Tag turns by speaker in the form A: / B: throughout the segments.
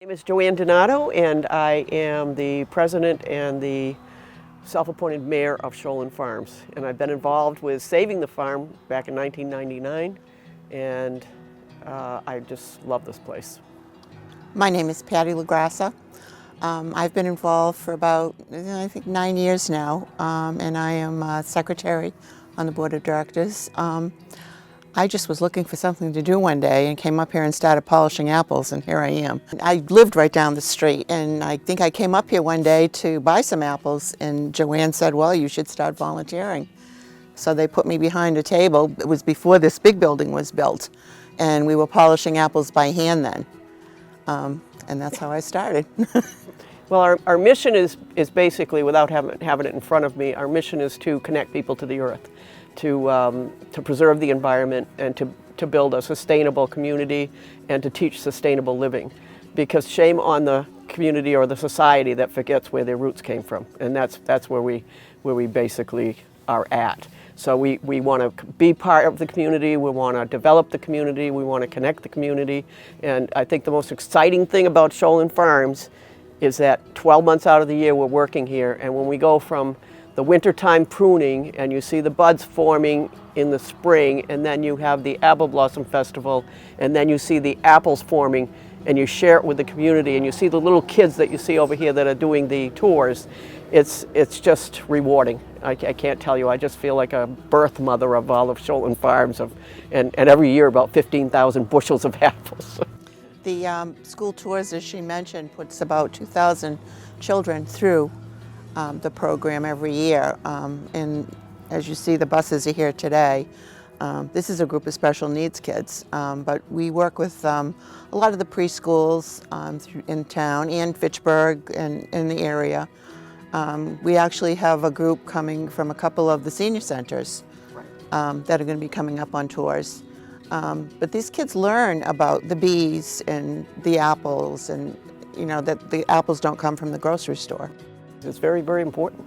A: My name is Joanne Donato, and I am the president and the self-appointed mayor of Sholan Farms. And I've been involved with saving the farm back in 1999, and I just love this place.
B: My name is Patty LaGrassa. I've been involved for about, I think, 9 years now, and I am secretary on the board of directors. I just was looking for something to do one day and came up here and started polishing apples, and here I am. I lived right down the street, and I think I came up here one day to buy some apples, and Joanne said, well, you should start volunteering. So they put me behind a table. It was before this big building was built, and we were polishing apples by hand then. And that's how I started.
A: Well, our mission is basically, without having it in front of me, our mission is to connect people to the earth, to preserve the environment, and to build a sustainable community and to teach sustainable living. Because shame on the community or the society that forgets where their roots came from, and that's where we basically are at. So we want to be part of the community, we want to develop the community, we want to connect the community, and I think the most exciting thing about Sholan Farms is that 12 months out of the year we're working here, and when we go from the wintertime pruning and you see the buds forming in the spring, and then you have the Apple Blossom Festival, and then you see the apples forming, and you share it with the community, and you see the little kids that you see over here that are doing the tours, it's just rewarding. I can't tell you, I just feel like a birth mother of all of Sholan Farms, and every year about 15,000 bushels of apples.
B: The school tours, as she mentioned, puts about 2,000 children through the program every year. And as you see, the buses are here today. This is a group of special needs kids, but we work with a lot of the preschools in town and Fitchburg and in the area. We actually have a group coming from a couple of the senior centers that are going to be coming up on tours. But these kids learn about the bees and the apples, and you know that the apples don't come from the grocery store.
A: It's very, very important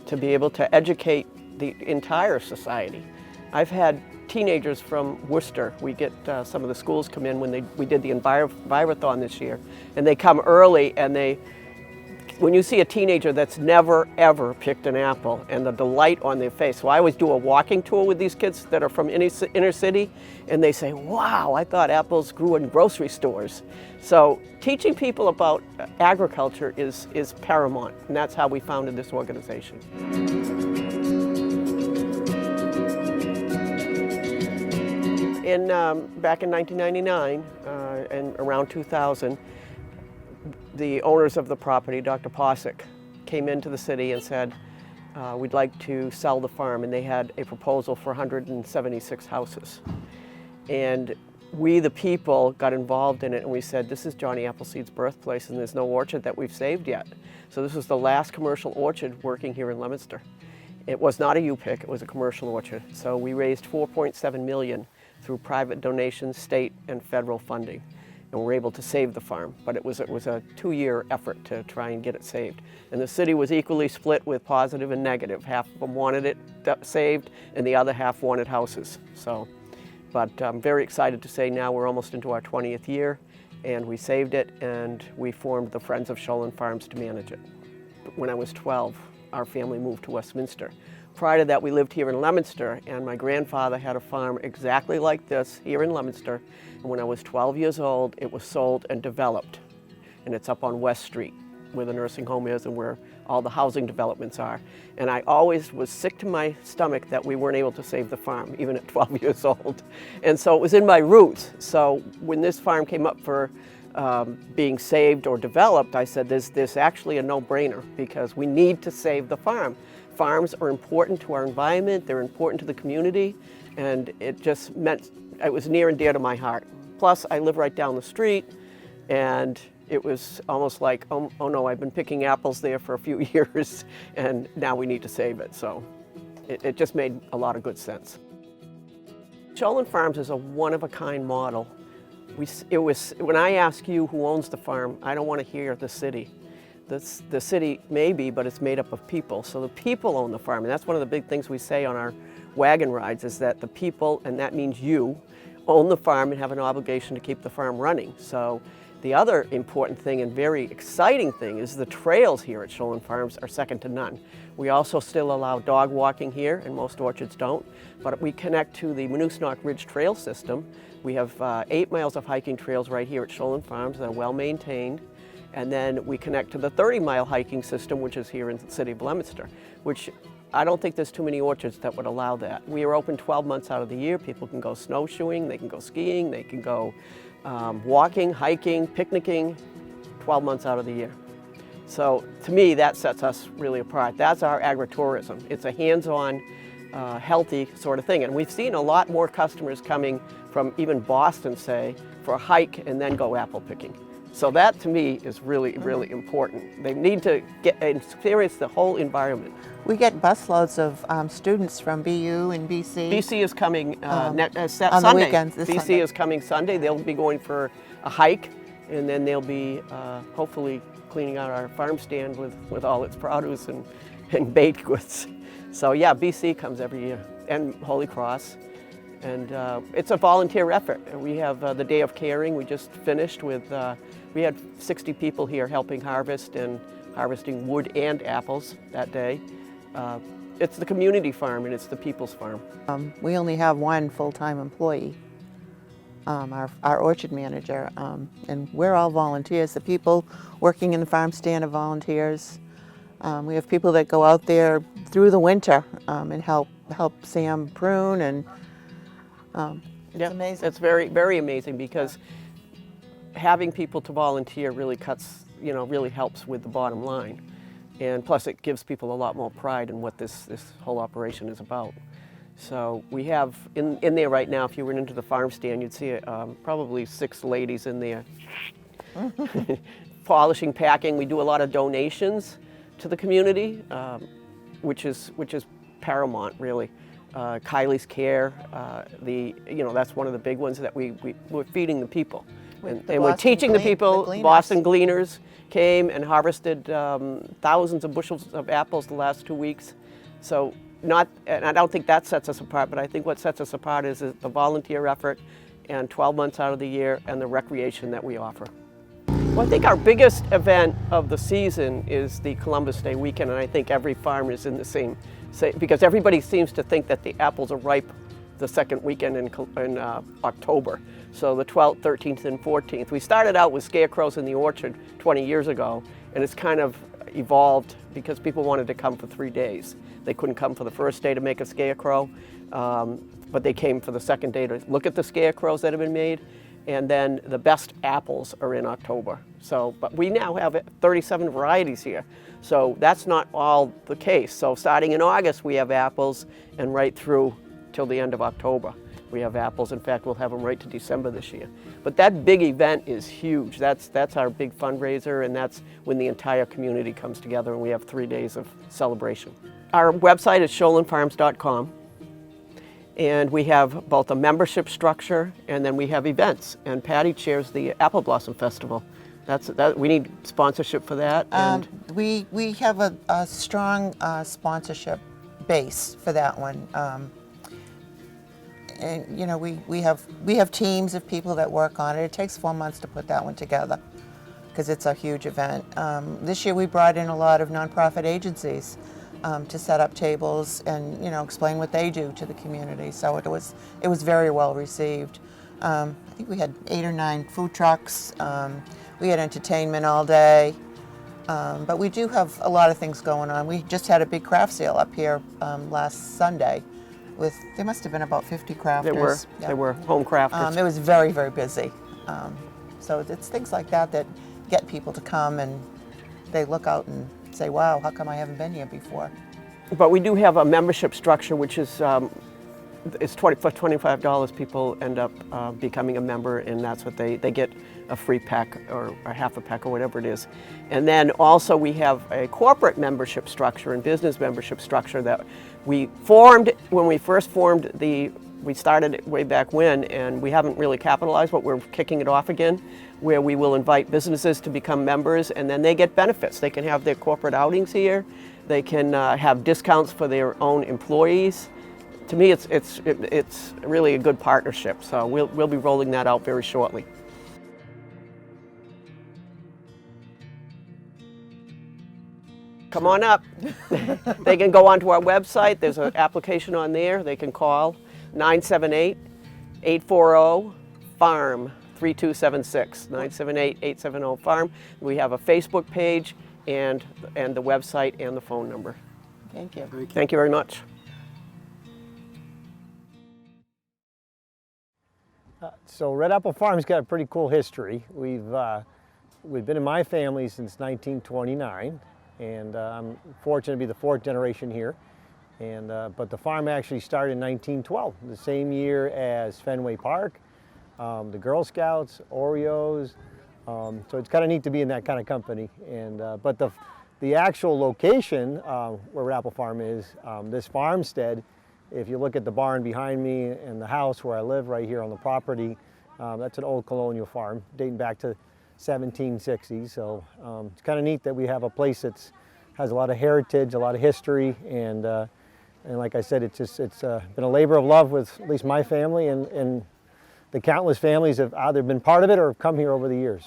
A: to be able to educate the entire society. I've had teenagers from Worcester. We get some of the schools come in when we did the Envirothon this year, and they come early, and when you see a teenager that's never ever picked an apple and the delight on their face. So I always do a walking tour with these kids that are from inner city, and they say, wow, I thought apples grew in grocery stores. So teaching people about agriculture is paramount, and that's how we founded this organization. Back in 1999 and around 2000, the owners of the property, Dr. Posick, came into the city and said, we'd like to sell the farm, and they had a proposal for 176 houses. And we, the people, got involved in it, and we said, this is Johnny Appleseed's birthplace, and there's no orchard that we've saved yet. So this was the last commercial orchard working here in Leominster. It was not a U-pick, it was a commercial orchard. So we raised $4.7 million through private donations, state and federal funding, and we were able to save the farm. But it was a 2-year effort to try and get it saved. And the city was equally split with positive and negative. Half of them wanted it saved, and the other half wanted houses. But I'm very excited to say now we're almost into our 20th year, and we saved it, and we formed the Friends of Sholan Farms to manage it. When I was 12, our family moved to Westminster. Prior to that, we lived here in Leominster, and my grandfather had a farm exactly like this here in Leominster. And when I was 12 years old, it was sold and developed. And it's up on West Street, where the nursing home is and where all the housing developments are. And I always was sick to my stomach that we weren't able to save the farm, even at 12 years old. And so it was in my roots. So when this farm came up for being saved or developed, I said, there's actually a no-brainer, because we need to save the farm. Farms are important to our environment, they're important to the community, and it just meant, it was near and dear to my heart. Plus, I live right down the street, and it was almost like, oh no, I've been picking apples there for a few years, and now we need to save it. So it just made a lot of good sense. Sholan Farms is a one-of-a-kind model. When I ask you who owns the farm, I don't want to hear the city. The city maybe, but it's made up of people. So the people own the farm, and that's one of the big things we say on our wagon rides, is that the people, and that means you, own the farm and have an obligation to keep the farm running. So the other important thing and very exciting thing is the trails here at Sholan Farms are second to none. We also still allow dog walking here, and most orchards don't, but we connect to the Monoosnock Ridge Trail system. We have 8 miles of hiking trails right here at Sholan Farms that are well maintained. And then we connect to the 30-mile hiking system, which is here in the city of Leominster, which I don't think there's too many orchards that would allow that. We are open 12 months out of the year. People can go snowshoeing, they can go skiing, they can go walking, hiking, picnicking, 12 months out of the year. So to me, that sets us really apart. That's our agritourism. It's a hands-on, healthy sort of thing. And we've seen a lot more customers coming from even Boston, say, for a hike and then go apple picking. So that to me is really, really important. They need to experience the whole environment.
B: We get busloads of students from BU and BC.
A: BC is coming
B: on
A: Sunday.
B: the weekends. This
A: BC
B: Sunday.
A: is coming Sunday. They'll be going for a hike, and then they'll be hopefully cleaning out our farm stand with all its produce and baked goods. So yeah, BC comes every year, and Holy Cross. And it's a volunteer effort. We have the Day of Caring. We just finished with, we had 60 people here helping harvest and harvesting wood and apples that day. It's the community farm and it's the people's farm.
B: We only have one full-time employee, our orchard manager, and we're all volunteers. The people working in the farm stand are volunteers. We have people that go out there through the winter and help Sam prune, and it's amazing.
A: It's very, very amazing because having people to volunteer really really helps with the bottom line. And plus it gives people a lot more pride in what this whole operation is about. So we have, in there right now, if you went into the farm stand, you'd see probably 6 ladies in there polishing, packing. We do a lot of donations to the community, which is paramount, really. Kylie's Care, that's one of the big ones that we're feeding the people. And we're teaching the people. Boston Gleaners came and harvested thousands of bushels of apples the last 2 weeks. So and I don't think that sets us apart, but I think what sets us apart is the volunteer effort and 12 months out of the year and the recreation that we offer. Well, I think our biggest event of the season is the Columbus Day weekend, and I think every farm is in the same, because everybody seems to think that the apples are ripe the second weekend in October. So the 12th, 13th, and 14th. We started out with scarecrows in the orchard 20 years ago, and it's kind of evolved because people wanted to come for 3 days. They couldn't come for the first day to make a scarecrow, but they came for the second day to look at the scarecrows that have been made. And then the best apples are in October. So, but we now have 37 varieties here. So that's not all the case. So starting in August, we have apples, and right through till the end of October, we have apples. In fact, we'll have them right to December this year. But that big event is huge. That's our big fundraiser, and that's when the entire community comes together, and we have 3 days of celebration. Our website is sholanfarms.com. And we have both a membership structure and then we have events. And Patty chairs the Apple Blossom Festival. We need sponsorship for that. And
B: we have a strong sponsorship base for that one. And we have teams of people that work on it. It takes 4 months to put that one together because it's a huge event. This year we brought in a lot of nonprofit agencies to set up tables and explain what they do to the community. So it was very well received. I think we had 8 or 9 food trucks. We had entertainment all day. But we do have a lot of things going on. We just had a big craft sale up here last Sunday. There must have been about 50 crafters.
A: There were home crafters.
B: It was very, very busy. So it's things like that get people to come and they look out and say, wow, how come I haven't been here before?
A: But we do have a membership structure, which is it's for $25. People end up becoming a member, and that's what they get a free pack or a half a pack or whatever it is. And then also we have a corporate membership structure and business membership structure that we formed when we first formed we started it way back when, and we haven't really capitalized, but we're kicking it off again, where we will invite businesses to become members, and then they get benefits. They can have their corporate outings here. They can have discounts for their own employees. to me, it's really a good partnership. So we'll be rolling that out very shortly. Come on up. They can go onto our website. There's an application on there. They can call 978-840-FARM 3276, 978-870-FARM. We have a Facebook page and the website and the phone number.
B: Thank you.
A: Thank you very much.
C: So Red Apple Farm's got a pretty cool history. We've been in my family since 1929, and I'm fortunate to be the fourth generation here. But the farm actually started in 1912, the same year as Fenway Park, the Girl Scouts, Oreos. So it's kind of neat to be in that kind of company. But the actual location where Red Apple Farm is, this farmstead, if you look at the barn behind me and the house where I live right here on the property, that's an old colonial farm dating back to 1760s. So it's kind of neat that we have a place that has a lot of heritage, a lot of history, and like I said, it's been a labor of love with at least my family and the countless families have either been part of it or have come here over the years.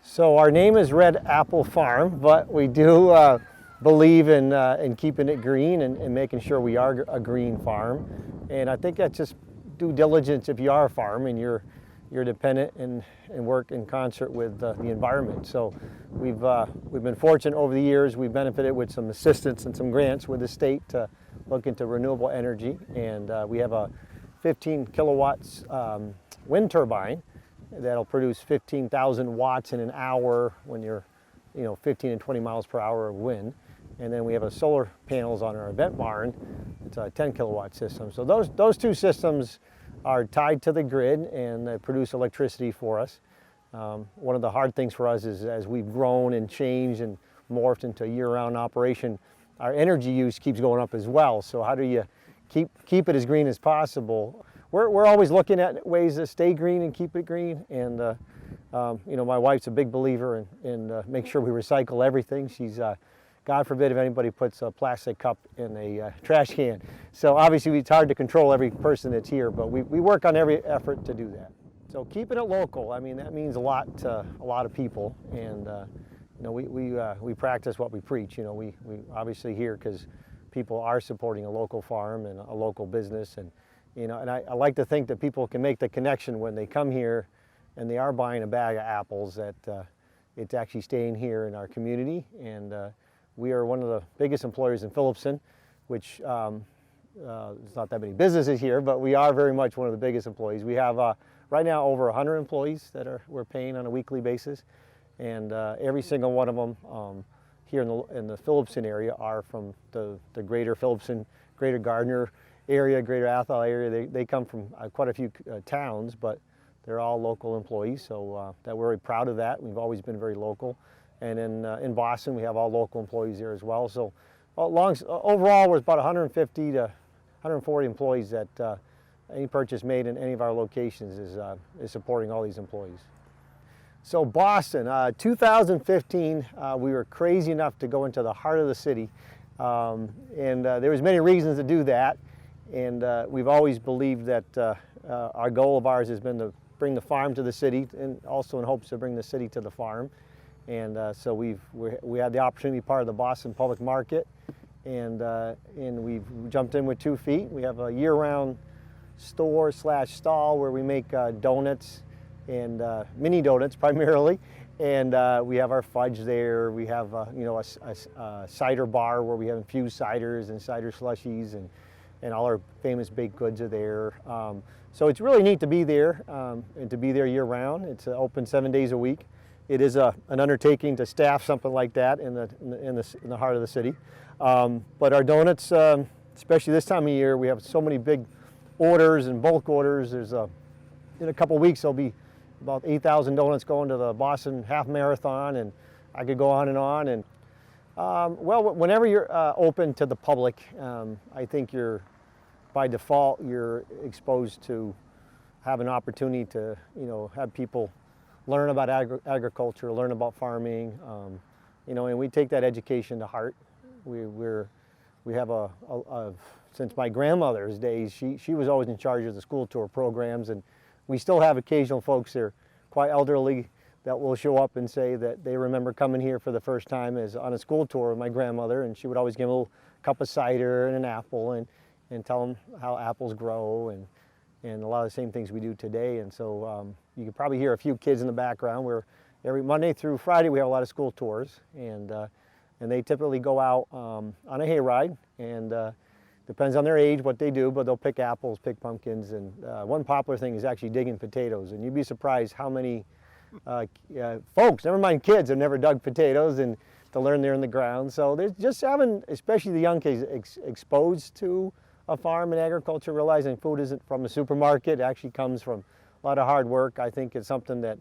C: So our name is Red Apple Farm, but we do believe in keeping it green and making sure we are a green farm. And I think that's just due diligence if you are a farm and you're dependent and work in concert with the environment. So we've been fortunate over the years. We've benefited with some assistance and some grants with the state to look into renewable energy. And we have a 15 kilowatts wind turbine that'll produce 15,000 watts in an hour when you're 15 and 20 miles per hour of wind. And then we have a solar panels on our event barn. It's a 10 kilowatt system. So those two systems are tied to the grid and they produce electricity for us. One of the hard things for us is as we've grown and changed and morphed into a year-round operation, our energy use keeps going up as well. So how do you keep it as green as possible? We're always looking at ways to stay green and keep it green. And my wife's a big believer in make sure we recycle everything. She's God forbid if anybody puts a plastic cup in a trash can. So obviously it's hard to control every person that's here, but we work on every effort to do that. So keeping it local, I mean, that means a lot to a lot of people. And we practice what we preach. We obviously here because people are supporting a local farm and a local business. And I like to think that people can make the connection when they come here and they are buying a bag of apples that it's actually staying here in our community. And we are one of the biggest employers in Phillipston, which there's not that many businesses here, but we are very much one of the biggest employees. We have right now over 100 employees that we're paying on a weekly basis, and every single one of them here in the Phillipston area are from the greater Phillipston, greater Gardner area, greater Athol area. They come from quite a few towns, but they're all local employees, so that we're very proud of that. We've always been very local. And in Boston, we have all local employees there as well. So overall, we're about 150 to 140 employees that any purchase made in any of our locations is supporting all these employees. So Boston, 2015, we were crazy enough to go into the heart of the city. And there was many reasons to do that. And we've always believed that our goal of ours has been to bring the farm to the city, and also in hopes to bring the city to the farm. And so we had the opportunity to be part of the Boston public market, and we've jumped in with 2 feet. We have a year-round store/stall where we make donuts and mini donuts primarily, and we have our fudge there. We have a cider bar where we have infused ciders and cider slushies, and all our famous baked goods are there. So it's really neat to be there and to be there year-round. It's open 7 days a week. It is an undertaking to staff something like that in the heart of the city. But our donuts, especially this time of year, we have so many big orders and bulk orders. There's in a couple weeks there'll be about 8,000 donuts going to the Boston Half Marathon, and I could go on and on. And whenever you're open to the public, I think by default you're exposed to have an opportunity to have people learn about agriculture, learn about farming, and we take that education to heart. We have since my grandmother's days. She was always in charge of the school tour programs, and we still have occasional folks that are quite elderly that will show up and say that they remember coming here for the first time as on a school tour with my grandmother, and she would always give them a little cup of cider and an apple and tell them how apples grow and a lot of the same things we do today. And so you can probably hear a few kids in the background. Where every Monday through Friday we have a lot of school tours, and they typically go out on a hayride, and depends on their age what they do, but they'll pick apples, pick pumpkins, and one popular thing is actually digging potatoes. And you'd be surprised how many folks, never mind kids, have never dug potatoes, and to learn they're in the ground. So there's just having, especially the young kids, exposed to a farm and agriculture, realizing food isn't from a supermarket, it actually comes from a lot of hard work. I think it's something that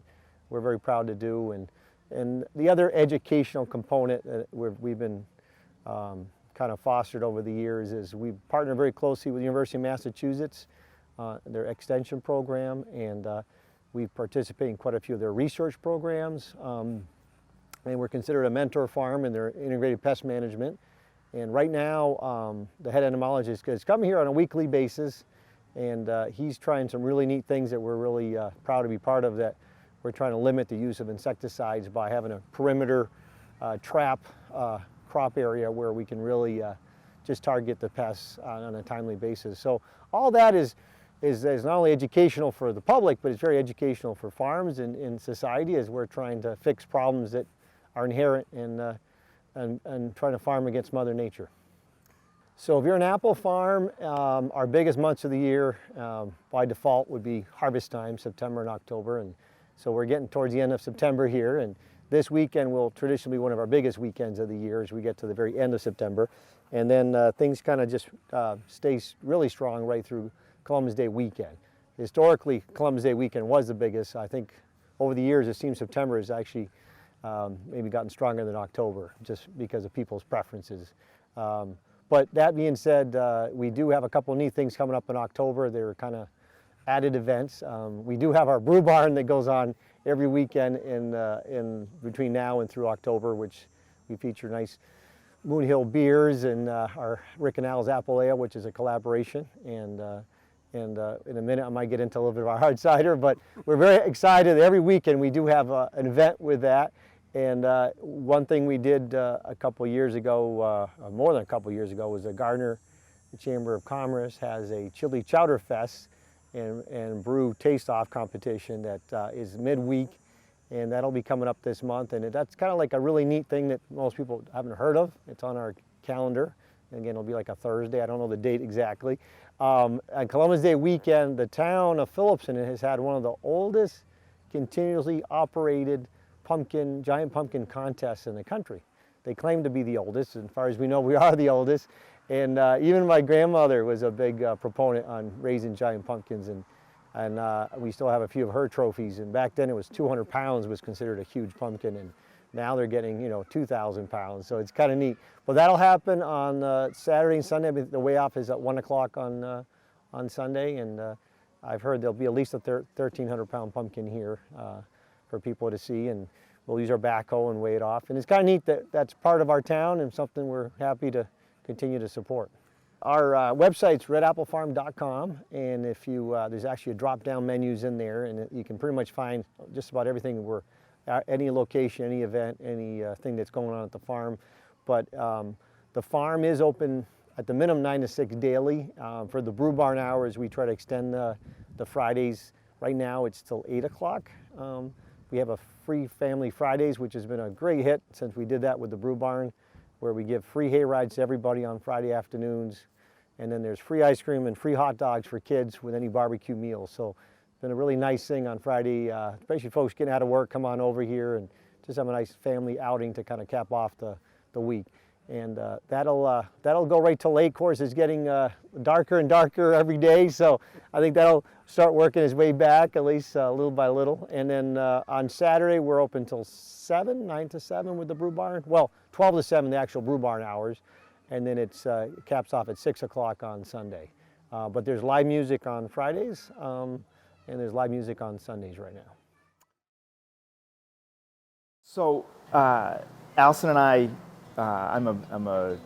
C: we're very proud to do. And the other educational component that we've been kind of fostered over the years is we partner very closely with the University of Massachusetts, their extension program, and we participate in quite a few of their research programs. And we're considered a mentor farm in their integrated pest management. And right now, the head entomologist is coming here on a weekly basis, and he's trying some really neat things that we're really proud to be part of. That we're trying to limit the use of insecticides by having a perimeter trap crop area where we can really just target the pests on a timely basis. So all that is not only educational for the public, but it's very educational for farms and in society, as we're trying to fix problems that are inherent and trying to farm against Mother Nature. So if you're an apple farm, our biggest months of the year by default would be harvest time, September and October. And so we're getting towards the end of September here, and this weekend will traditionally be one of our biggest weekends of the year as we get to the very end of September. And then things kind of just stay really strong right through Columbus Day weekend. Historically, Columbus Day weekend was the biggest. I think over the years it seems September has actually maybe gotten stronger than October just because of people's preferences. But that being said, we do have a couple of neat things coming up in October. They're kind of added events. We do have our brew barn that goes on every weekend in between now and through October, which we feature nice Moon Hill beers and our Rick and Al's Apple Ale, which is a collaboration. And in a minute I might get into a little bit of our hard cider, but we're very excited. Every weekend we do have an event with that. And one thing we did a couple years ago, more than a couple years ago, was the Gardner Chamber of Commerce has a chili chowder fest and brew taste-off competition that is midweek, and that'll be coming up this month. And that's kind of like a really neat thing that most people haven't heard of. It's on our calendar. And again, it'll be like a Thursday. I don't know the date exactly. On Columbus Day weekend, the town of Phillipston has had one of the oldest continuously operated giant pumpkin contests in the country. They claim to be the oldest, and as far as we know, we are the oldest. And even my grandmother was a big proponent on raising giant pumpkins, and we still have a few of her trophies. And back then it was 200 pounds was considered a huge pumpkin, and now they're getting 2,000 pounds. So it's kind of neat. But that'll happen on Saturday and Sunday. The way off is at 1 o'clock on Sunday, and I've heard there'll be at least a 1,300 pound pumpkin here for people to see, and we'll use our backhoe and weigh it off. And it's kind of neat that that's part of our town and something we're happy to continue to support. Our website's redapplefarm.com, and if you there's actually a drop-down menus in there, and you can pretty much find just about everything. We're at any location, any event, anything that's going on at the farm. But the farm is open at the minimum 9 to 6 daily. For the brew barn hours, we try to extend the Fridays. Right now it's till 8 o'clock. We have a free Family Fridays, which has been a great hit since we did that with the brew barn, where we give free hay rides to everybody on Friday afternoons. And then there's free ice cream and free hot dogs for kids with any barbecue meals. So it's been a really nice thing on Friday, especially folks getting out of work, come on over here and just have a nice family outing to kind of cap off the week. And that'll go right till late. Of course, it's getting darker and darker every day, so I think that'll start working its way back, at least little by little. And then on Saturday, we're open till 9 to 7 with the brew barn. Well, 12 to 7, the actual brew barn hours. And then it caps off at 6 o'clock on Sunday. But there's live music on Fridays, and there's live music on Sundays right now.
D: So Allison and I, I'm a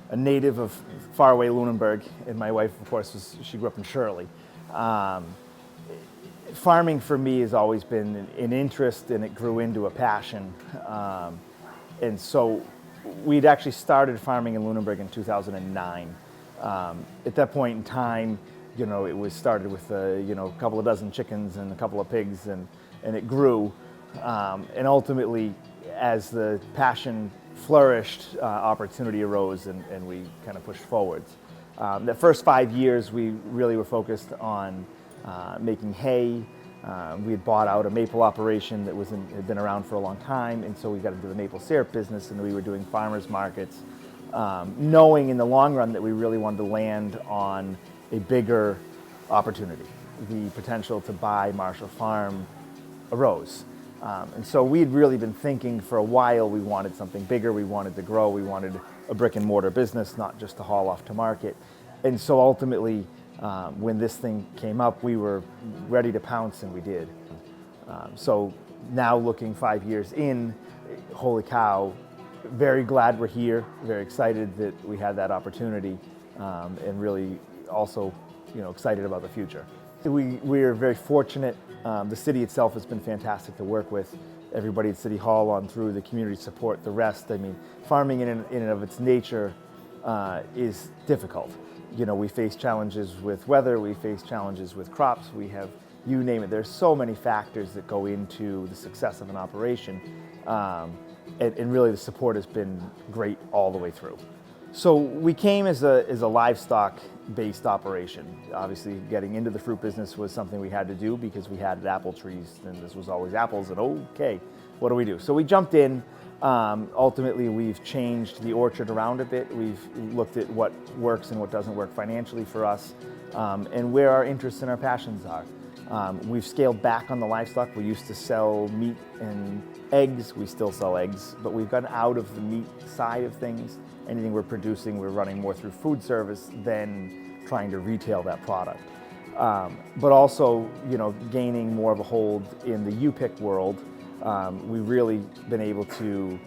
D: a native of faraway Lunenburg, and my wife, of course, she grew up in Shirley. Farming for me has always been an interest, and it grew into a passion. And so we'd actually started farming in Lunenburg in 2009. At that point in time, it was started with a couple of dozen chickens and a couple of pigs, and it grew. And ultimately, as the passion flourished, opportunity arose, and we kind of pushed forwards. The first 5 years, we really were focused on making hay. We had bought out a maple operation that had been around for a long time, and so we got into the maple syrup business, and we were doing farmers markets, knowing in the long run that we really wanted to land on a bigger opportunity. The potential to buy Marshall Farm arose. And so we had really been thinking for a while we wanted something bigger, we wanted to grow, we wanted a brick and mortar business, not just to haul off to market. And so ultimately, when this thing came up, we were ready to pounce, and we did. So now looking 5 years in, holy cow, very glad we're here, very excited that we had that opportunity, and really also excited about the future. We are very fortunate. The city itself has been fantastic to work with. Everybody at City Hall on through, the community support, the rest. I mean, farming in and of its nature is difficult. We face challenges with weather, we face challenges with crops, we have, you name it. There's so many factors that go into the success of an operation, and really the support has been great all the way through. So we came as a livestock-based operation. Obviously, getting into the fruit business was something we had to do because we had apple trees, and this was always apples, and okay, what do we do? So we jumped in. Ultimately, we've changed the orchard around a bit. We've looked at what works and what doesn't work financially for us, and where our interests and our passions are. We've scaled back on the livestock. We used to sell meat and eggs. We still sell eggs, but we've gotten out of the meat side of things. Anything we're producing, we're running more through food service than trying to retail that product. But also, gaining more of a hold in the U-pick world. We've really been able to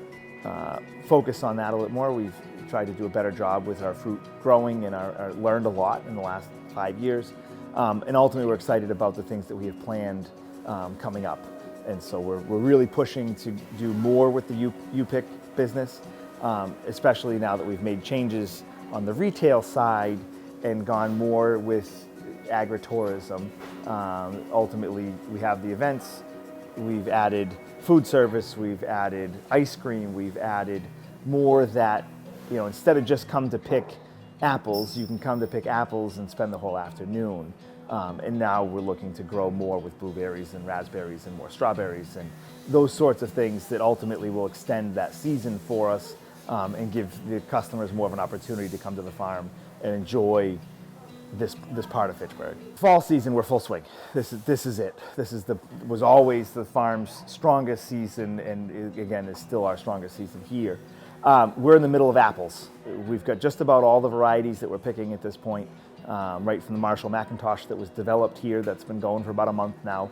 D: focus on that a little more. We've tried to do a better job with our fruit growing, and learned a lot in the last 5 years. And ultimately, we're excited about the things that we have planned coming up. And so we're really pushing to do more with the U-pick business, especially now that we've made changes on the retail side and gone more with agritourism. Ultimately, we have the events. We've added food service, we've added ice cream, we've added more that, instead of just come to pick apples, you can come to pick apples and spend the whole afternoon. And now we're looking to grow more with blueberries and raspberries and more strawberries and those sorts of things that ultimately will extend that season for us, and give the customers more of an opportunity to come to the farm and enjoy this part of Fitchburg. Fall season, we're full swing. This is it. Was always the farm's strongest season, and again, is still our strongest season here. We're in the middle of apples. We've got just about all the varieties that we're picking at this point, right from the Marshall McIntosh that was developed here, that's been going for about a month now.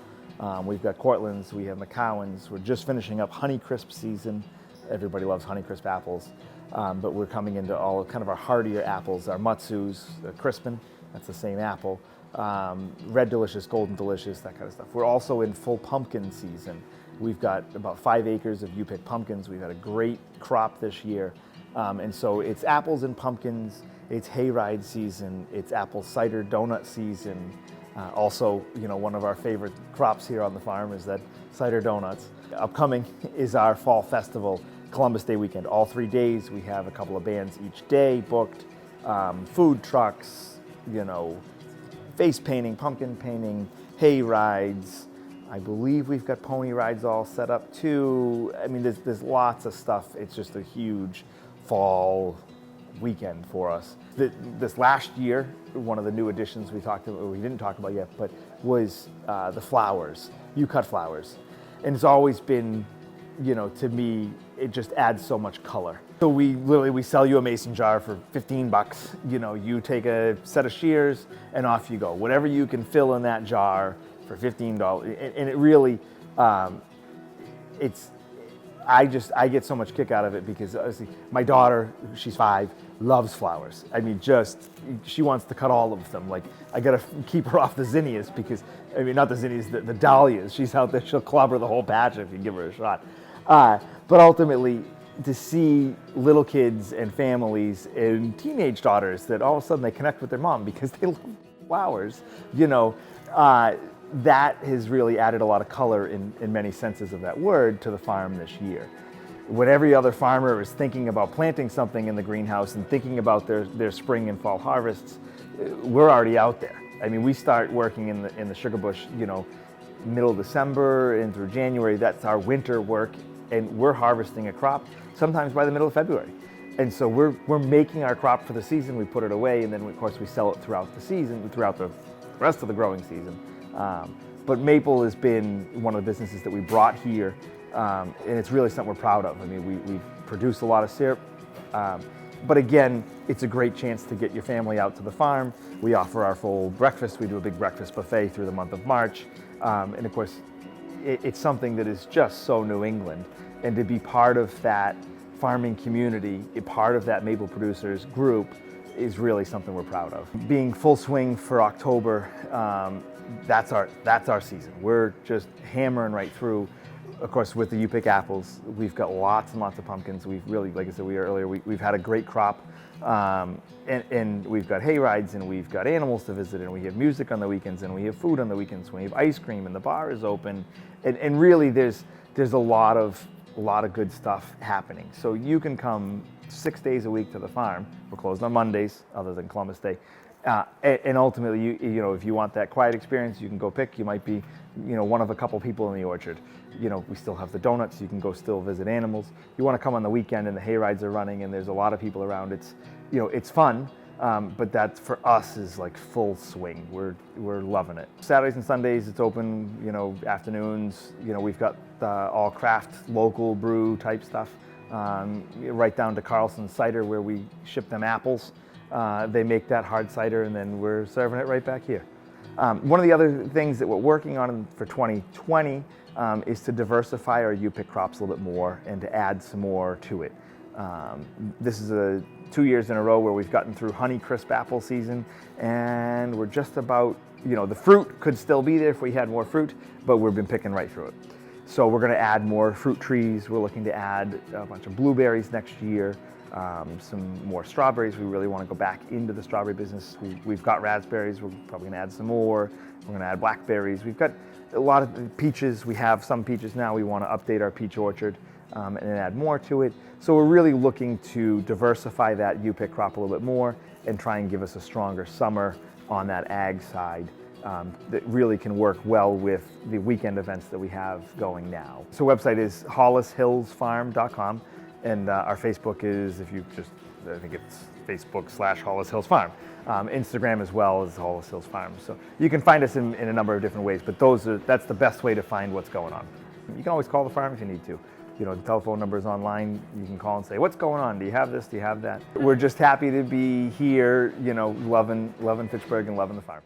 D: We've got Cortlands, we have McCowans. We're just finishing up Honeycrisp season. Everybody loves Honeycrisp apples, but we're coming into all kind of our hardier apples, our Matsus, Crispin. That's the same apple. Red Delicious, Golden Delicious, that kind of stuff. We're also in full pumpkin season. We've got about 5 acres of U-pick pumpkins. We've had a great crop this year. And so it's apples and pumpkins, it's hayride season, it's apple cider donut season. Also, one of our favorite crops here on the farm is that cider donuts. Upcoming is our fall festival, Columbus Day weekend. All 3 days, we have a couple of bands each day booked, food trucks, face painting, pumpkin painting, hay rides. I believe we've got pony rides all set up too. I mean, there's lots of stuff. It's just a huge fall weekend for us. This last year, one of the new additions we didn't talk about yet, but was the flowers, you-cut flowers. And it's always been, to me, it just adds so much color. So we sell you a mason jar for 15 bucks. You take a set of shears and off you go. Whatever you can fill in that jar for $15. And it really, I get so much kick out of it because honestly, my daughter, she's 5, loves flowers. I mean, she wants to cut all of them. Like, I gotta keep her off the zinnias because, I mean, not the zinnias, the dahlias. She's out there, she'll clobber the whole patch if you give her a shot. But ultimately, to see little kids and families and teenage daughters that all of a sudden they connect with their mom because they love flowers, that has really added a lot of color in many senses of that word to the farm this year. When every other farmer is thinking about planting something in the greenhouse and thinking about their spring and fall harvests, we're already out there. I mean, we start working in the sugar bush, middle of December and through January. That's our winter work, and we're harvesting a crop sometimes by the middle of February. And so we're making our crop for the season. We put it away, and then of course we sell it throughout the season, throughout the rest of the growing season. But maple has been one of the businesses that we brought here, and it's really something we're proud of. I mean, we produce a lot of syrup, but again, it's a great chance to get your family out to the farm. We offer our full breakfast. We do a big breakfast buffet through the month of March, and of course, it's something that is just so New England, and to be part of that farming community, part of that maple producers group, is really something we're proud of. Being full swing for October, that's our season. We're just hammering right through. Of course, with the U-pick apples, we've got lots and lots of pumpkins. We've really, like I said earlier, we've had a great crop, and we've got hay rides, and we've got animals to visit, and we have music on the weekends, and we have food on the weekends. We have ice cream, and the bar is open, and really, there's a lot of good stuff happening. So you can come 6 days a week to the farm. We're closed on Mondays, other than Columbus Day. And ultimately, if you want that quiet experience, you can go pick. You might be, one of a couple people in the orchard. We still have the donuts. You can go still visit animals. You want to come on the weekend, and the hay rides are running, and there's a lot of people around. It's fun, but that for us is like full swing. We're loving it. Saturdays and Sundays, it's open. Afternoons. We've got all craft, local brew type stuff. Right down to Carlson's cider, where we ship them apples. They make that hard cider, and then we're serving it right back here. One of the other things that we're working on for 2020 is to diversify our U-pick crops a little bit more and to add some more to it. This is 2 years in a row where we've gotten through Honeycrisp apple season, and we're just about, the fruit could still be there if we had more fruit, but we've been picking right through it. So we're going to add more fruit trees. We're looking to add a bunch of blueberries next year, some more strawberries. We really want to go back into the strawberry business. We've got raspberries. We're probably going to add some more. We're going to add blackberries. We've got a lot of peaches. We have some peaches now. We want to update our peach orchard and add more to it. So we're really looking to diversify that U-pick crop a little bit more and try and give us a stronger summer on that ag side. That really can work well with the weekend events that we have going now. So website is hollishillsfarm.com, and our Facebook is, I think it's Facebook/Hollis Hills Farm. Instagram as well as Hollis Hills Farm. So you can find us in a number of different ways, but that's the best way to find what's going on. You can always call the farm if you need to. The telephone number is online. You can call and say, what's going on? Do you have this? Do you have that? We're just happy to be here, loving Fitchburg and loving the farm.